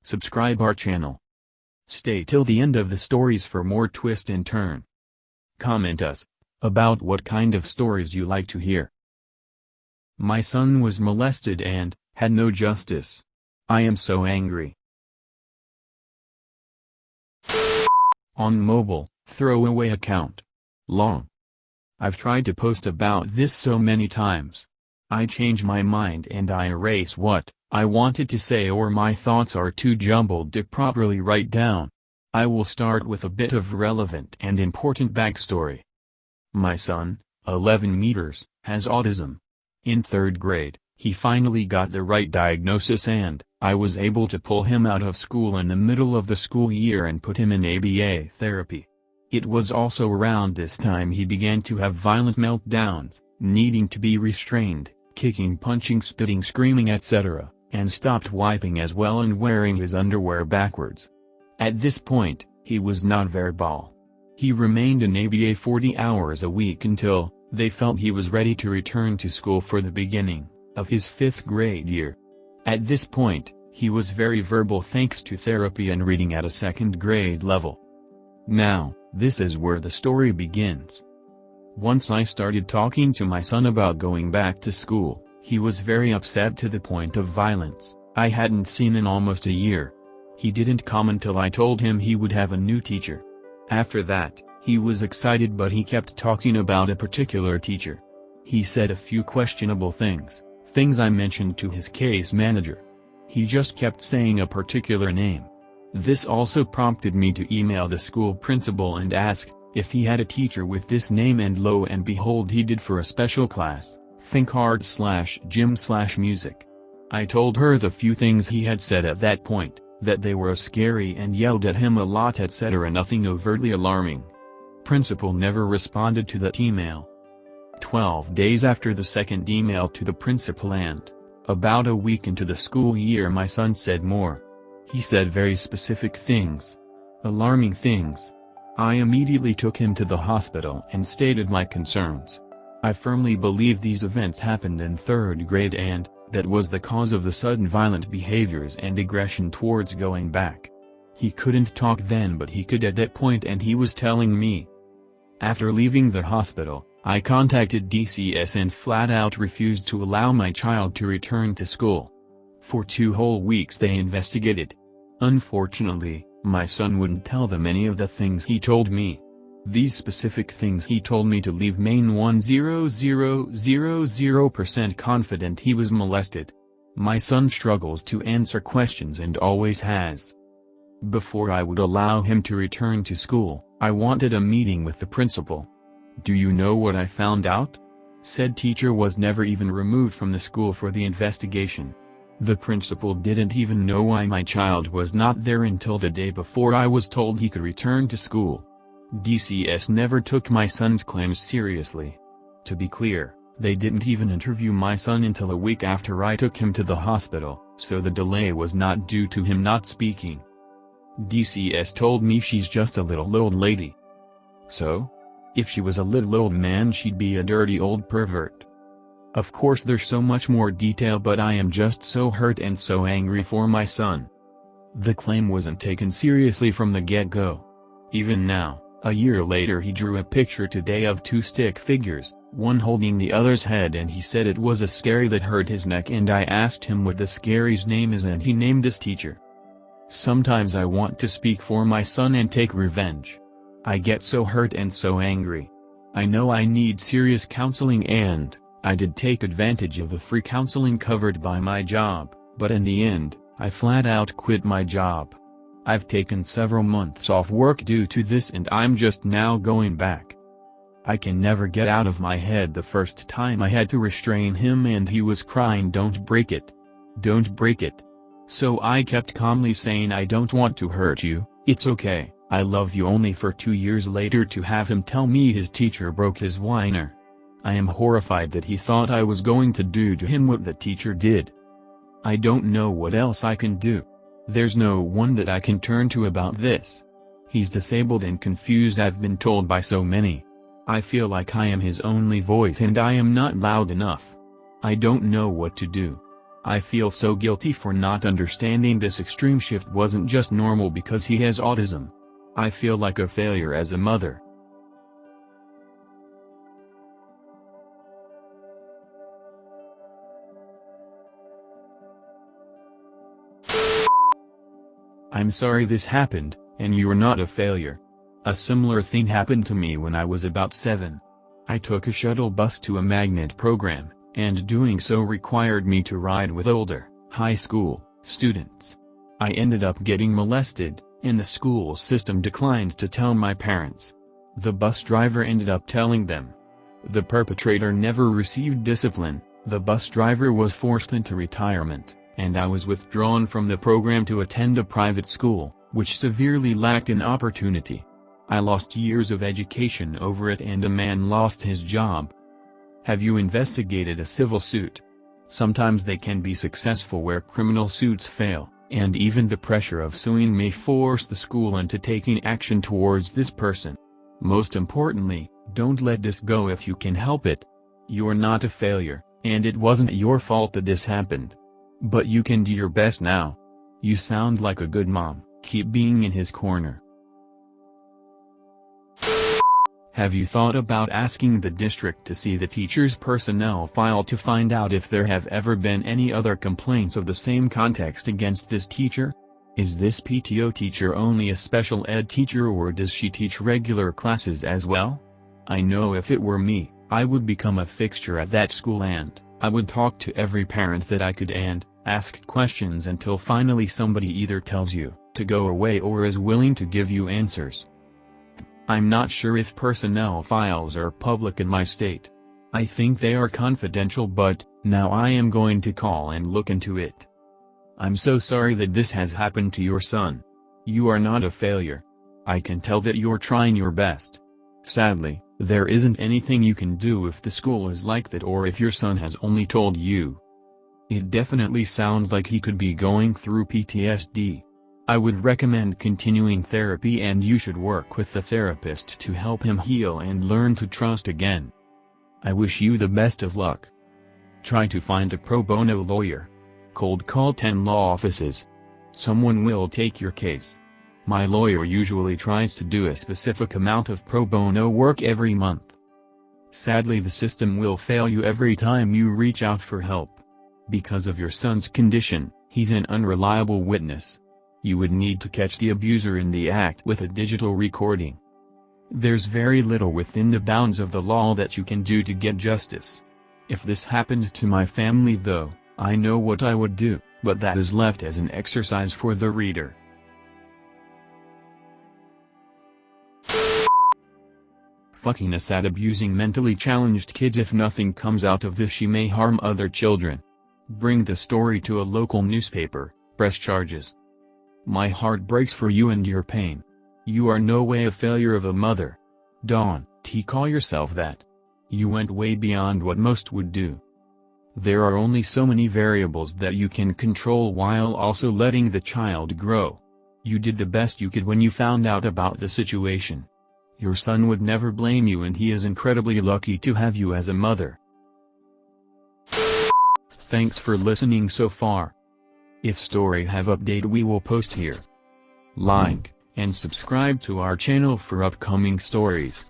Subscribe our channel. Stay till the end of the stories for more twist and turn. Comment us about what kind of stories you like to hear. My son was molested and had no justice. I am so angry. On mobile, throwaway account. Long. I've tried to post about this so many times. I change my mind and I erase what I wanted to say, or my thoughts are too jumbled to properly write down. I will start with a bit of relevant and important backstory. My son, 11 meters, has autism. In 3rd grade, he finally got the right diagnosis and I was able to pull him out of school in the middle of the school year and put him in ABA therapy. It was also around this time he began to have violent meltdowns, needing to be restrained, kicking, punching, spitting, screaming, etc., and stopped wiping as well and wearing his underwear backwards. At this point, he was not verbal. He remained in ABA 40 hours a week until they felt he was ready to return to school for the beginning of his 5th grade year. At this point, he was very verbal thanks to therapy and reading at a 2nd grade level. Now, this is where the story begins. Once I started talking to my son about going back to school, he was very upset to the point of violence. I hadn't seen in almost a year. He didn't come until I told him he would have a new teacher. After that, he was excited, but he kept talking about a particular teacher. He said a few questionable things I mentioned to his case manager. He just kept saying a particular name. This also prompted me to email the school principal and ask if he had a teacher with this name, and lo and behold, he did, for a special class, think art/gym/music. I told her the few things he had said at that point, that they were scary and yelled at him a lot, etc. Nothing overtly alarming. Principal never responded to that email. 12 days after the second email to the principal and about a week into the school year, my son said more. He said very specific things. Alarming things. I immediately took him to the hospital and stated my concerns. I firmly believe these events happened in 3rd grade and that was the cause of the sudden violent behaviors and aggression towards going back. He couldn't talk then, but he could at that point, and he was telling me. After leaving the hospital, I contacted DCS and flat out refused to allow my child to return to school. For 2 whole weeks they investigated. Unfortunately, my son wouldn't tell them any of the things he told me. These specific things he told me to leave Maine 10000% confident he was molested. My son struggles to answer questions and always has. Before I would allow him to return to school, I wanted a meeting with the principal. Do you know what I found out? Said teacher was never even removed from the school for the investigation. The principal didn't even know why my child was not there until the day before I was told he could return to school. DCS never took my son's claims seriously. To be clear, they didn't even interview my son until a week after I took him to the hospital, so the delay was not due to him not speaking. DCS told me she's just a little old lady. So? If she was a little old man, she'd be a dirty old pervert. Of course there's so much more detail, but I am just so hurt and so angry for my son. The claim wasn't taken seriously from the get-go. Even now, a year later, he drew a picture today of 2 stick figures, one holding the other's head, and he said it was a scary that hurt his neck, and I asked him what the scary's name is and he named this teacher. Sometimes I want to speak for my son and take revenge. I get so hurt and so angry. I know I need serious counseling, and I did take advantage of the free counseling covered by my job, but in the end, I flat out quit my job. I've taken several months off work due to this, and I'm just now going back. I can never get out of my head the first time I had to restrain him and he was crying, "Don't break it. Don't break it." So I kept calmly saying, "I don't want to hurt you, it's okay, I love you," only for 2 years later to have him tell me his teacher broke his whiner. I am horrified that he thought I was going to do to him what the teacher did. I don't know what else I can do. There's no one that I can turn to about this. He's disabled and confused, I've been told by so many. I feel like I am his only voice and I am not loud enough. I don't know what to do. I feel so guilty for not understanding this extreme shift wasn't just normal because he has autism. I feel like a failure as a mother. I'm sorry this happened, and you're not a failure. A similar thing happened to me when I was about 7. I took a shuttle bus to a magnet program, and doing so required me to ride with older, high school, students. I ended up getting molested, and the school system declined to tell my parents. The bus driver ended up telling them. The perpetrator never received discipline, the bus driver was forced into retirement, and I was withdrawn from the program to attend a private school, which severely lacked in opportunity. I lost years of education over it and a man lost his job. Have you investigated a civil suit? Sometimes they can be successful where criminal suits fail, and even the pressure of suing may force the school into taking action towards this person. Most importantly, don't let this go if you can help it. You're not a failure, and it wasn't your fault that this happened. But you can do your best now. You sound like a good mom, keep being in his corner. Have you thought about asking the district to see the teacher's personnel file to find out if there have ever been any other complaints of the same context against this teacher? Is this PTO teacher only a special ed teacher or does she teach regular classes as well? I know if it were me, I would become a fixture at that school and I would talk to every parent that I could and ask questions until finally somebody either tells you to go away or is willing to give you answers. I'm not sure if personnel files are public in my state. I think they are confidential, but now I am going to call and look into it. I'm so sorry that this has happened to your son. You are not a failure. I can tell that you're trying your best. Sadly, there isn't anything you can do if the school is like that or if your son has only told you. It definitely sounds like he could be going through PTSD. I would recommend continuing therapy and you should work with the therapist to help him heal and learn to trust again. I wish you the best of luck. Try to find a pro bono lawyer. Cold call 10 law offices. Someone will take your case. My lawyer usually tries to do a specific amount of pro bono work every month. Sadly, the system will fail you every time you reach out for help. Because of your son's condition, he's an unreliable witness. You would need to catch the abuser in the act with a digital recording. There's very little within the bounds of the law that you can do to get justice. If this happened to my family though, I know what I would do, but that is left as an exercise for the reader. Fucking Assad abusing mentally challenged kids. If nothing comes out of this, she may harm other children. Bring the story to a local newspaper, press charges. My heart breaks for you and your pain. You are no way a failure of a mother. Don't call yourself that. You went way beyond what most would do. There are only so many variables that you can control while also letting the child grow. You did the best you could when you found out about the situation. Your son would never blame you and he is incredibly lucky to have you as a mother. Thanks for listening so far. If story have update we will post here. Like and subscribe to our channel for upcoming stories.